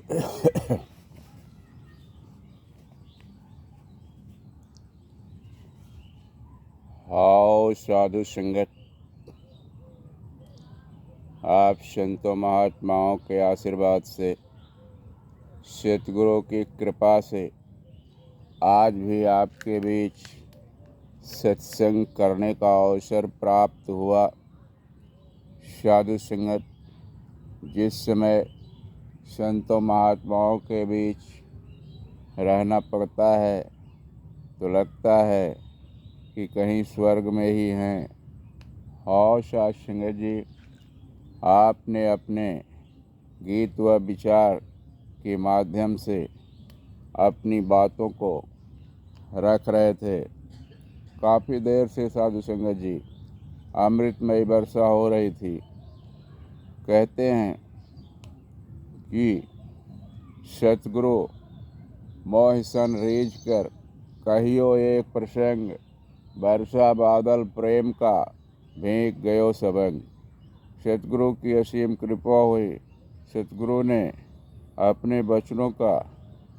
आओ साधु संगत, आप संतों महात्माओं के आशीर्वाद से, सतगुरु की कृपा से आज भी आपके बीच सत्संग करने का अवसर प्राप्त हुआ। साधु संगत, जिस समय संतों महात्माओं के बीच रहना पड़ता है तो लगता है कि कहीं स्वर्ग में ही हैं। और साधु संगत जी, आपने अपने गीत व विचार के माध्यम से अपनी बातों को रख रहे थे। काफ़ी देर से साधु संगत जी अमृतमयी वर्षा हो रही थी। कहते हैं कि सतगुरु मोह सन रीझ कर कहियो एक प्रसंग, वर्षा बादल प्रेम का भीग गयो सबंग। सतगुरु की असीम कृपा हुई। सतगुरु ने अपने वचनों का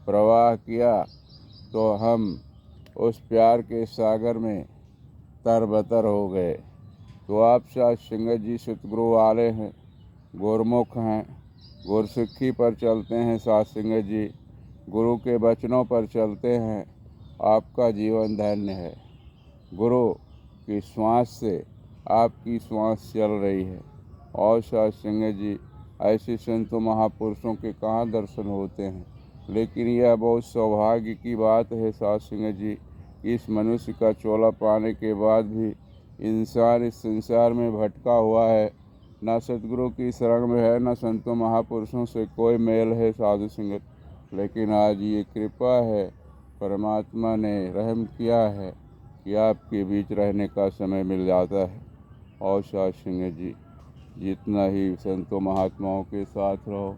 प्रवाह किया तो हम उस प्यार के सागर में तरबतर हो गए। तो आप साधु संगत जी सतगुरु वाले हैं, गुरमुख हैं, गुरसिक्खी पर चलते हैं। साधु संगत जी गुरु के वचनों पर चलते हैं। आपका जीवन धन्य है। गुरु की श्वास से आपकी श्वास चल रही है। और साधु संगत जी, ऐसे संतों महापुरुषों के कहाँ दर्शन होते हैं। लेकिन यह बहुत सौभाग्य की बात है साधु संगत जी, इस मनुष्य का चोला पाने के बाद भी इंसान इस संसार में भटका हुआ है। न सतगुरु की शरण में है, न संतों महापुरुषों से कोई मेल है साधु संगत। लेकिन आज ये कृपा है, परमात्मा ने रहम किया है कि आपके बीच रहने का समय मिल जाता है। और साधु संगत जी, जितना ही संतों महात्माओं के साथ रहो,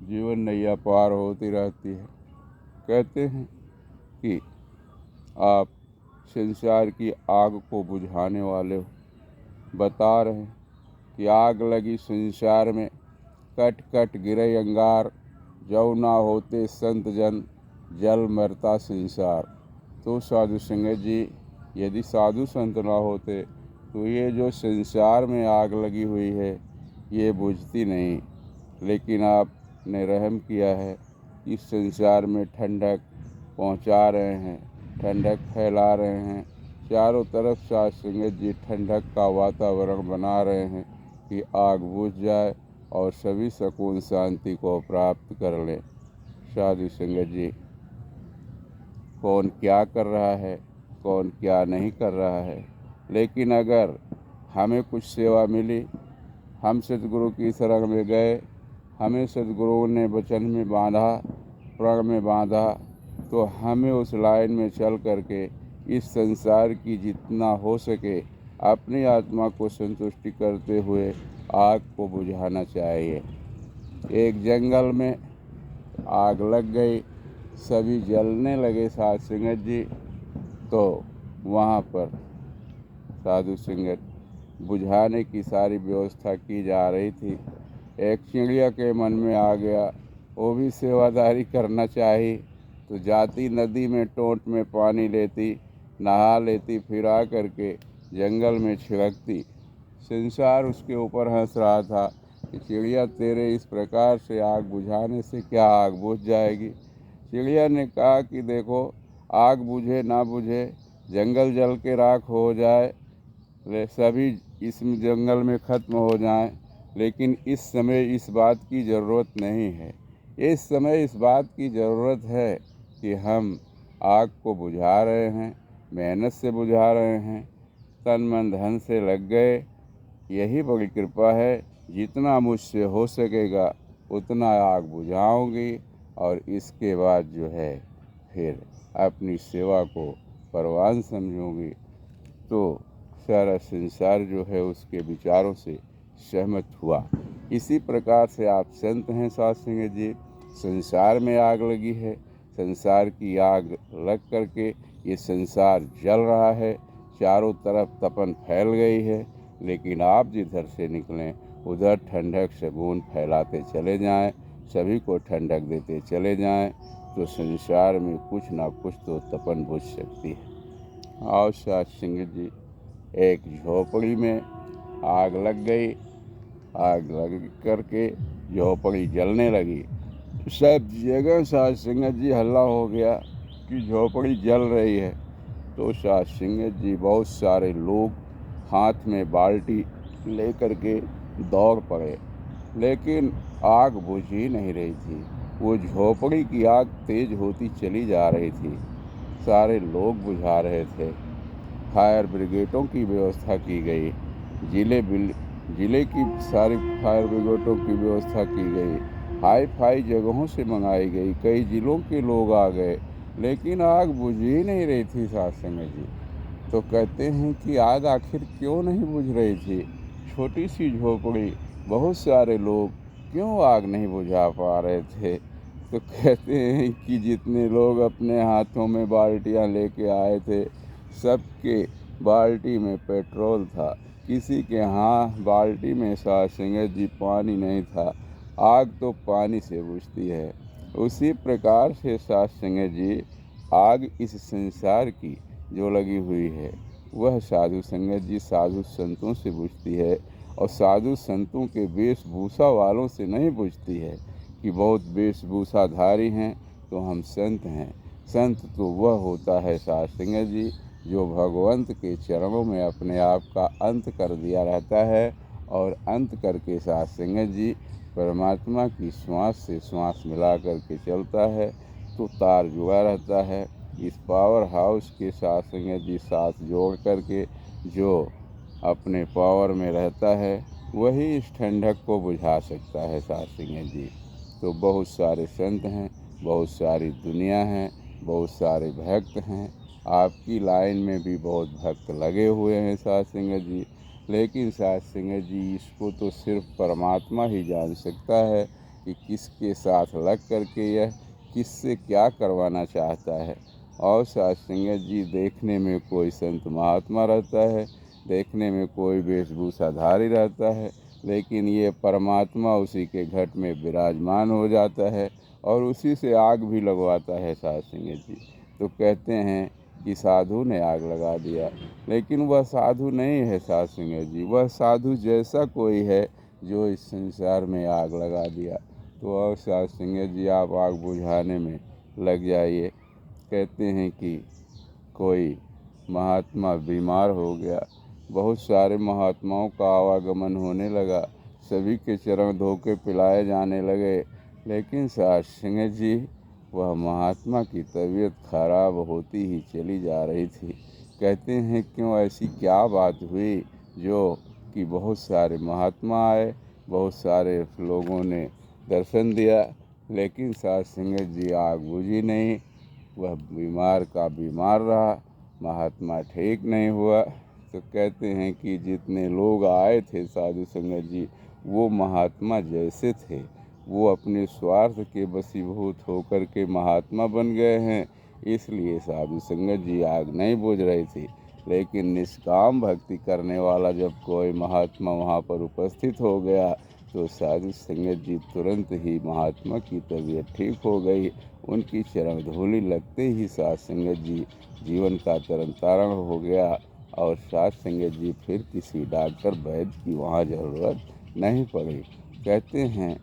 जीवन नैया पार होती रहती है। कहते हैं कि आप संसार की आग को बुझाने वाले हो। बता रहे हैं कि आग लगी संसार में, कट कट गिरे अंगार, जौ ना होते संत जन, जल मरता संसार। तो साधु संगत जी, यदि साधु संत ना होते तो ये जो संसार में आग लगी हुई है ये बुझती नहीं। लेकिन आपने रहम किया है, इस संसार में ठंडक पहुंचा रहे हैं, ठंडक फैला रहे हैं। चारों तरफ साधु संगत जी ठंडक का वातावरण बना रहे हैं कि आग बुझ जाए और सभी सुकून शांति को प्राप्त कर लें। साधु संगत जी, कौन क्या कर रहा है, कौन क्या नहीं कर रहा है, लेकिन अगर हमें कुछ सेवा मिली, हम सतगुरु की शरण में गए, हमें सतगुरु ने वचन में बांधा, प्रण में बांधा, तो हमें उस लाइन में चल करके इस संसार की जितना हो सके अपनी आत्मा को संतुष्टि करते हुए आग को बुझाना चाहिए। एक जंगल में आग लग गई, सभी जलने लगे साधु संगत जी। तो वहाँ पर साधु संगत बुझाने की सारी व्यवस्था की जा रही थी। एक चिड़िया के मन में आ गया, वो भी सेवादारी करना चाहिए, तो जाती नदी में टोंट में पानी लेती, नहा लेती, फिर आ करके जंगल में छिड़कती। संसार उसके ऊपर हंस रहा था कि चिड़िया, तेरे इस प्रकार से आग बुझाने से क्या आग बुझ जाएगी। चिड़िया ने कहा कि देखो, आग बुझे ना बुझे, जंगल जल के राख हो जाए, सभी इस जंगल में ख़त्म हो जाएं, लेकिन इस समय इस बात की ज़रूरत नहीं है। इस समय इस बात की ज़रूरत है कि हम आग को बुझा रहे हैं, मेहनत से बुझा रहे हैं, तन मन धन से लग गए। यही बड़ी कृपा है। जितना मुझसे हो सकेगा उतना आग बुझाऊंगी और इसके बाद जो है फिर अपनी सेवा को परवान समझूंगी। तो सारा संसार जो है उसके विचारों से सहमत हुआ। इसी प्रकार से आप संत हैं साधु संगत जी। संसार में आग लगी है, संसार की आग लग करके ये संसार जल रहा है, चारों तरफ तपन फैल गई है। लेकिन आप जिधर से निकलें उधर ठंडक सगुन फैलाते चले जाएं, सभी को ठंडक देते चले जाएं तो संसार में कुछ ना कुछ तो तपन बुझ सकती है। और साथ सिंह जी, एक झोपड़ी में आग लग गई। आग लग करके झोपड़ी जलने लगी। सब जगह साथ सिंह जी हल्ला हो गया कि झोपड़ी जल रही है। तो साथ सिंह जी बहुत सारे लोग हाथ में बाल्टी लेकर के दौड़ पड़े, लेकिन आग बुझ ही नहीं रही थी। वो झोपड़ी की आग तेज होती चली जा रही थी। सारे लोग बुझा रहे थे। फायर ब्रिगेडों की व्यवस्था की गई। जिले की सारी फायर ब्रिगेडों की व्यवस्था की गई। हाई फाई जगहों से मंगाई गई। कई जिलों के लोग आ गए, लेकिन आग बुझ ही नहीं रही थी साथ सिंह जी। तो कहते हैं कि आग आखिर क्यों नहीं बुझ रही थी? छोटी सी झोपड़ी, बहुत सारे लोग, क्यों आग नहीं बुझा पा रहे थे? तो कहते हैं कि जितने लोग अपने हाथों में बाल्टियां लेके आए थे, सबके बाल्टी में पेट्रोल था। किसी के बाल्टी में साथ सिंह जी पानी नहीं था। आग तो पानी से बुझती है। उसी प्रकार से साथ सिंह जी, आग इस संसार की जो लगी हुई है, वह साधु संगत जी साधु संतों से बुझती है। और साधु संतों के वेशभूषा वालों से नहीं बुझती है कि बहुत वेशभूषाधारी हैं तो हम संत हैं। संत तो वह होता है साथ सिंह जी जो भगवंत के चरणों में अपने आप का अंत कर दिया रहता है, और अंत करके साथ सिंह जी परमात्मा की श्वास से श्वास मिला करके चलता है तो तार जुड़ा रहता है। इस पावर हाउस के साथ सिंह जी साथ जोड़ करके जो अपने पावर में रहता है, वही इस ठंडक को बुझा सकता है साथ सिंह जी। तो बहुत सारे संत हैं, बहुत सारी दुनिया है, बहुत सारे भक्त हैं। आपकी लाइन में भी बहुत भक्त लगे हुए हैं साथ सिंह जी, लेकिन साथ सिंह जी इसको तो सिर्फ परमात्मा ही जान सकता है कि किसके साथ लग करके यह किससे क्या करवाना चाहता है। और साथ सिंह जी, देखने में कोई संत महात्मा रहता है, देखने में कोई वेशभूषाधारी रहता है, लेकिन ये परमात्मा उसी के घट में विराजमान हो जाता है और उसी से आग भी लगवाता है साथ सिंह जी। तो कहते हैं कि साधु ने आग लगा दिया, लेकिन वह साधु नहीं है साथ सिंह जी। वह साधु जैसा कोई है जो इस संसार में आग लगा दिया। तो और साथ सिंह जी, आप आग बुझाने में लग जाइए। कहते हैं कि कोई महात्मा बीमार हो गया। बहुत सारे महात्माओं का आवागमन होने लगा। सभी के चरण धो के पिलाए जाने लगे, लेकिन साथ सिंह जी, वह महात्मा की तबीयत खराब होती ही चली जा रही थी। कहते हैं क्यों, ऐसी क्या बात हुई जो कि बहुत सारे महात्मा आए, बहुत सारे लोगों ने दर्शन दिया, लेकिन साथ सिंह जी आग बुझी नहीं। वह बीमार का बीमार रहा, महात्मा ठीक नहीं हुआ। तो कहते हैं कि जितने लोग आए थे साधु संगत जी, वो महात्मा जैसे थे, वो अपने स्वार्थ के वशीभूत होकर के महात्मा बन गए हैं। इसलिए साधु संगत जी आग नहीं बुझ रही थी। लेकिन निष्काम भक्ति करने वाला जब कोई महात्मा वहाँ पर उपस्थित हो गया, तो साधु संगत जी तुरंत ही महात्मा की तबीयत ठीक हो गई। उनकी चरण धूलि लगते ही साथ संगत जी जीवन का तरन तारण हो गया, और साथ संगत जी फिर किसी डॉक्टर वैद्य की वहाँ ज़रूरत नहीं पड़ी। कहते हैं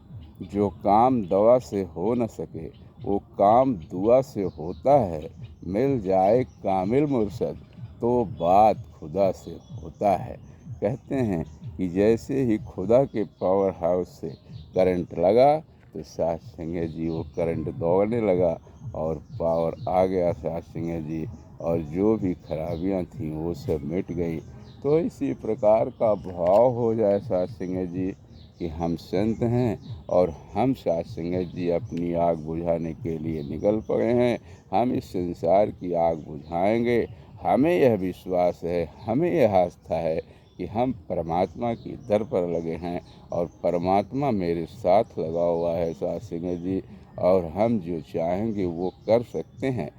जो काम दवा से हो न सके, वो काम दुआ से होता है। मिल जाए कामिल मुर्शद, तो बात खुदा से होता है। कहते हैं कि जैसे ही खुदा के पावर हाउस से करंट लगा, तो साथ सिंह जी वो करंट दौड़ने लगा और पावर आ गया साथ सिंह जी, और जो भी खराबियां थीं वो सब मिट गई। तो इसी प्रकार का भाव हो जाए साथ सिंह जी कि हम संत हैं और हम साथ सिंह जी अपनी आग बुझाने के लिए निकल पड़े हैं। हम इस संसार की आग बुझाएंगे। हमें यह विश्वास है, हमें यह आस्था है कि हम परमात्मा की दर पर लगे हैं और परमात्मा मेरे साथ लगा हुआ है साथ सिंह जी, और हम जो चाहेंगे वो कर सकते हैं।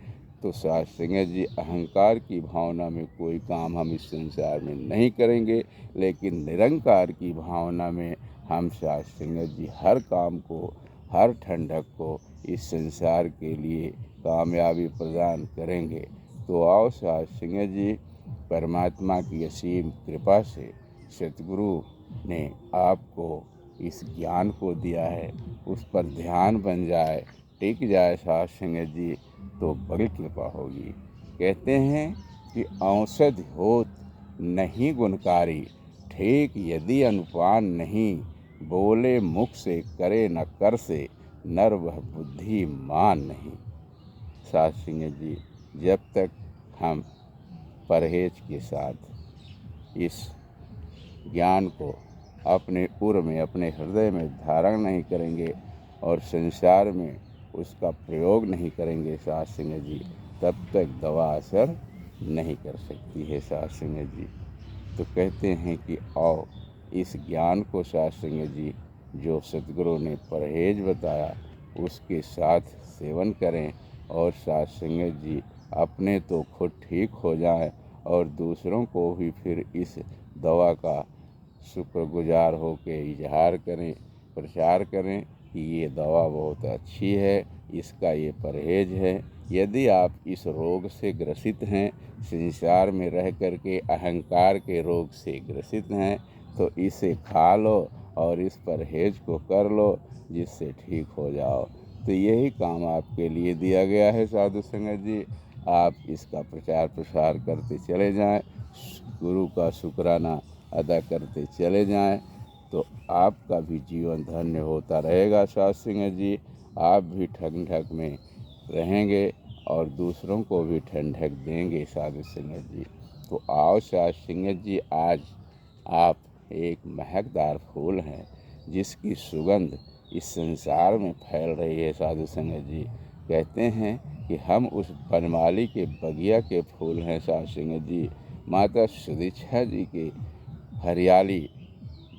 तो साथ सिंह जी, अहंकार की भावना में कोई काम हम इस संसार में नहीं करेंगे, लेकिन निरंकार की भावना में हम साथ सिंह जी हर काम को हर ठंडक को इस संसार के लिए कामयाबी प्रदान करेंगे। तो आओ साथ सिंह जी, परमात्मा की असीम कृपा से सतगुरु ने आपको इस ज्ञान को दिया है, उस पर ध्यान बन जाए, टिक जाए साथ सिंह जी, तो बड़ी कृपा होगी। कहते हैं कि औषध होत नहीं गुणकारी, ठीक यदि अनुपान नहीं, बोले मुख से करे न कर से, नर वह बुद्धिमान नहीं। साथ सिंह जी, जब तक हम परहेज के साथ इस ज्ञान को अपने उर में, अपने हृदय में धारण नहीं करेंगे और संसार में उसका प्रयोग नहीं करेंगे साथ सिंह जी, तब तक दवा असर नहीं कर सकती है साथ सिंह जी। तो कहते हैं कि आओ इस ज्ञान को साथ सिंह जी, जो सतगुरु ने परहेज बताया, उसके साथ सेवन करें और साथ सिंह जी अपने तो खुद ठीक हो जाएं और दूसरों को भी फिर इस दवा का शुक्रगुजार हो के इजहार करें, प्रचार करें कि ये दवा बहुत अच्छी है, इसका ये परहेज है। यदि आप इस रोग से ग्रसित हैं, संसार में रह कर के अहंकार के रोग से ग्रसित हैं, तो इसे खा लो और इस परहेज को कर लो, जिससे ठीक हो जाओ। तो यही काम आपके लिए दिया गया है साधु संगत जी। आप इसका प्रचार प्रसार करते चले जाएं, गुरु का शुक्राना अदा करते चले जाएं, तो आपका भी जीवन धन्य होता रहेगा साध सिंह जी। आप भी ठंडक में रहेंगे और दूसरों को भी ठंडक देंगे साधु सिंह जी। तो आओ साध सिंह जी, आज आप एक महकदार फूल हैं, जिसकी सुगंध इस संसार में फैल रही है साधु सिंह जी। कहते हैं कि हम उस बनमाली के बगिया के फूल हैं साधु सिंह जी, माता सुदीक्षा जी के हरियाली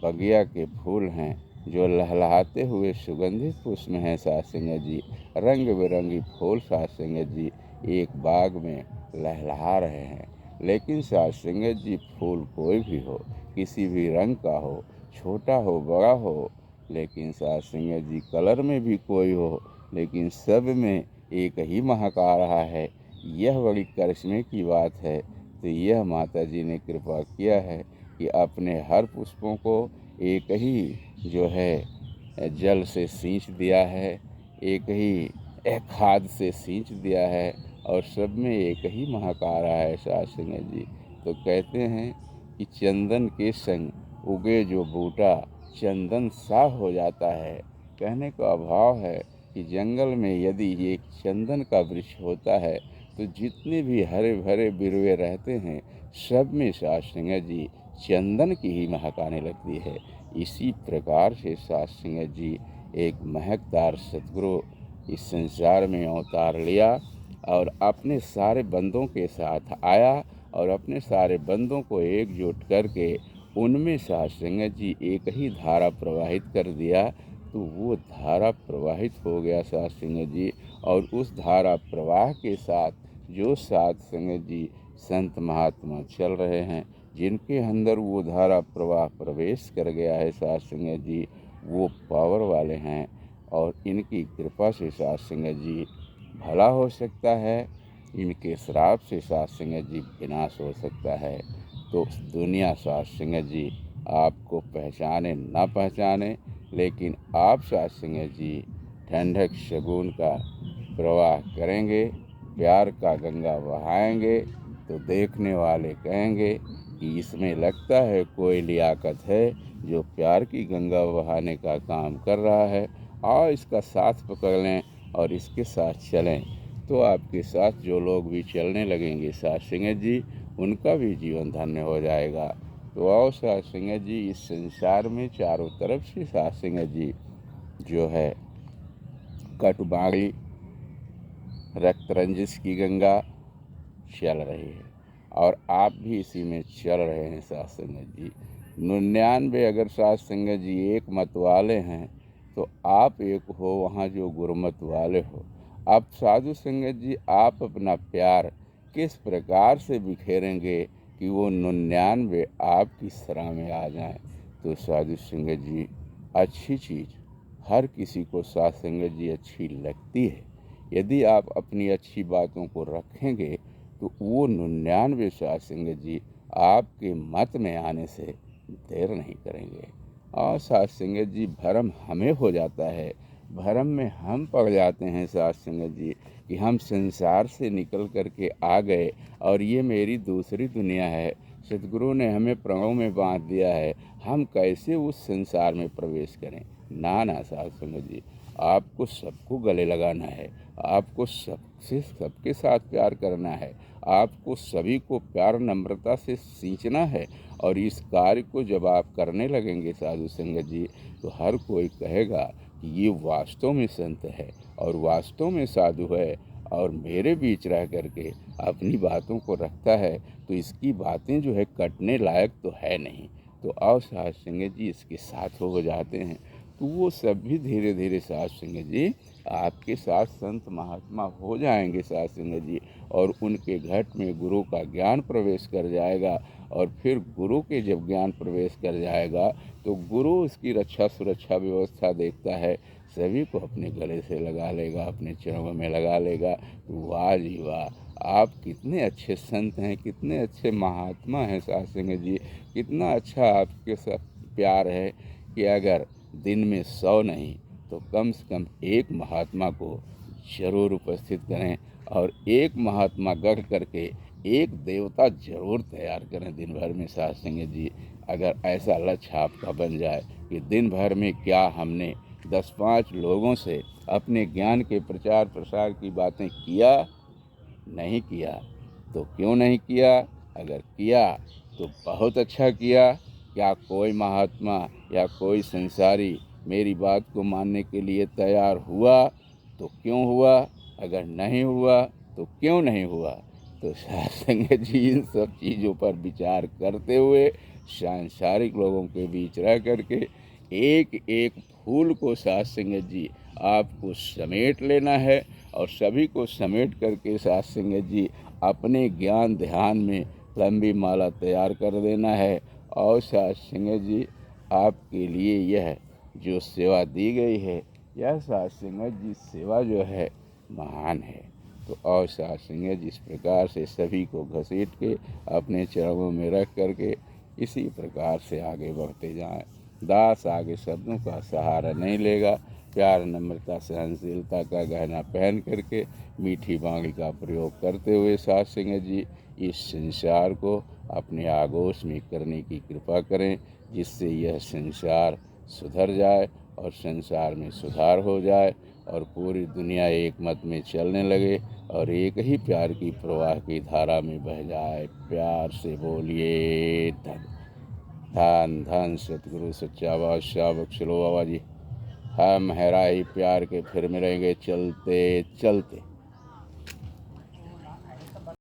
बगिया के फूल हैं, जो लहलहाते हुए सुगंधित पुष्प हैं साध सिंह जी। रंग बिरंगी फूल साध सिंह जी एक बाग में लहलहा रहे हैं। लेकिन साध सिंह जी, फूल कोई भी हो, किसी भी रंग का हो, छोटा हो बड़ा हो, लेकिन साध सिंह जी कलर में भी कोई हो, लेकिन सब में एक ही महक आ रहा है। यह बड़ी करिश्मे की बात है। तो यह माता जी ने कृपा किया है कि अपने हर पुष्पों को एक ही जो है जल से सींच दिया है, एक ही खाद से सींच दिया है और सब में एक ही महक आ रहा है साध सिंह जी। तो कहते हैं कि चंदन के संग उगे जो बूटा, चंदन सा हो जाता है। कहने का भाव है कि जंगल में यदि एक चंदन का वृक्ष होता है, तो जितने भी हरे भरे बिरवे रहते हैं, सब में साध सिंह जी चंदन की ही महक आने लगती है। इसी प्रकार से साध सिंह जी एक महकदार सतगुरु इस संसार में अवतार लिया और अपने सारे बंदों के साथ आया और अपने सारे बंदों को एकजुट करके उनमें साध सिंह जी एक ही धारा प्रवाहित कर दिया। तो वो धारा प्रवाहित हो गया साध सिंह जी, और उस धारा प्रवाह के साथ जो साध सिंह जी संत महात्मा चल रहे हैं, जिनके अंदर वो धारा प्रवाह प्रवेश कर गया है साध सिंह जी, वो पावर वाले हैं और इनकी कृपा से साध सिंह जी भला हो सकता है, इनके श्राप से साध सिंह जी विनाश हो सकता है। तो दुनिया साध सिंह जी आपको पहचाने ना पहचाने, लेकिन आप साध सिंह जी ठंडक शगुन का प्रवाह करेंगे, प्यार का गंगा बहाएंगे, तो देखने वाले कहेंगे कि इसमें लगता है कोई लियाकत है जो प्यार की गंगा बहाने का काम कर रहा है। आओ इसका साथ पकड़ लें और इसके साथ चलें, तो आपके साथ जो लोग भी चलने लगेंगे साध सिंह जी, उनका भी जीवन धन्य हो जाएगा। तो आओ साध सिंह जी, इस संसार में चारों तरफ से साध सिंह जी जो है कटुबाड़ी रक्त रंजिश की गंगा चल रही है और आप भी इसी में चल रहे हैं साध सिंह जी। 99 अगर साध सिंह जी एक मत वाले हैं, तो आप एक हो वहाँ जो गुरुमत वाले हो। अब साधु सिंह जी आप अपना प्यार किस प्रकार से बिखेरेंगे कि वो 99 आपकी सराह में आ जाएं। तो साधु सिंह जी अच्छी चीज़ हर किसी को साथ संगत जी अच्छी लगती है। यदि आप अपनी अच्छी बातों को रखेंगे तो वो 99 साथ संगत जी आपके मत में आने से देर नहीं करेंगे। और साथ संगत जी भरम हमें हो जाता है, भरम में हम पड़ जाते हैं साथ संगत जी कि हम संसार से निकल कर के आ गए और ये मेरी दूसरी दुनिया है, सतगुरु ने हमें प्रणव में बांध दिया है, हम कैसे उस संसार में प्रवेश करें। ना साथ संगत जी, आपको सबको गले लगाना है, आपको सबके साथ प्यार करना है, आपको सभी को प्यार नम्रता से सींचना है। और इस कार्य को जब आप करने लगेंगे साधु संगत जी, तो हर कोई कहेगा कि ये वास्तव में संत है और वास्तव में साधु है और मेरे बीच रह करके अपनी बातों को रखता है, तो इसकी बातें जो है कटने लायक तो है नहीं। तो आओ साथ संगत जी इसके साथ हो जाते हैं, तो वो सब भी धीरे धीरे साथ संगत जी आपके साथ संत महात्मा हो जाएंगे साथ संगत जी। और उनके घट में गुरु का ज्ञान प्रवेश कर जाएगा। और फिर गुरु के जब ज्ञान प्रवेश कर जाएगा तो गुरु उसकी रक्षा सुरक्षा व्यवस्था देखता है, सभी को अपने गले से लगा लेगा, अपने चरणों में लगा लेगा। तो वाह जी वाह, आप कितने अच्छे संत हैं, कितने अच्छे महात्मा हैं साथ संगत जी, कितना अच्छा आपके साथ प्यार है कि अगर दिन में 100 नहीं तो कम से कम एक महात्मा को जरूर उपस्थित करें और एक महात्मा गढ़ करके एक देवता जरूर तैयार करें दिन भर में साथ संगत जी। अगर ऐसा लक्ष्य आपका बन जाए कि दिन भर में क्या हमने 10-5 लोगों से अपने ज्ञान के प्रचार प्रसार की बातें किया, नहीं किया तो क्यों नहीं किया, अगर किया तो बहुत अच्छा किया। क्या कोई महात्मा या कोई संसारी मेरी बात को मानने के लिए तैयार हुआ तो क्यों हुआ, अगर नहीं हुआ तो क्यों नहीं हुआ। तो साथ संगत जी इन सब चीज़ों पर विचार करते हुए सांसारिक लोगों के बीच रह करके एक एक फूल को साथ संगत जी आपको समेट लेना है और सभी को समेट करके साथ संगत जी अपने ज्ञान ध्यान में लंबी माला तैयार कर देना है। और साथ संगत जी आपके लिए यह जो सेवा दी गई है, यह साथ संगत जी सेवा जो है महान है। तो और साथ संगत जी इस प्रकार से सभी को घसीट के अपने चरणों में रख करके इसी प्रकार से आगे बढ़ते जाएं। दास आगे शब्दों का सहारा नहीं लेगा, प्यार नम्रता सहनशीलता का गहना पहन करके मीठी वाणी का प्रयोग करते हुए साथ संगत जी इस संसार को अपने आगोश में करने की कृपा करें, जिससे यह संसार सुधर जाए और संसार में सुधार हो जाए और पूरी दुनिया एक मत में चलने लगे और एक ही प्यार की प्रवाह की धारा में बह जाए। प्यार से बोलिए धन धन धन सतगुरु सच्चा बादशाह बख्श लो बाबा जी। हम हैराही प्यार के फिर मिलेंगे चलते चलते।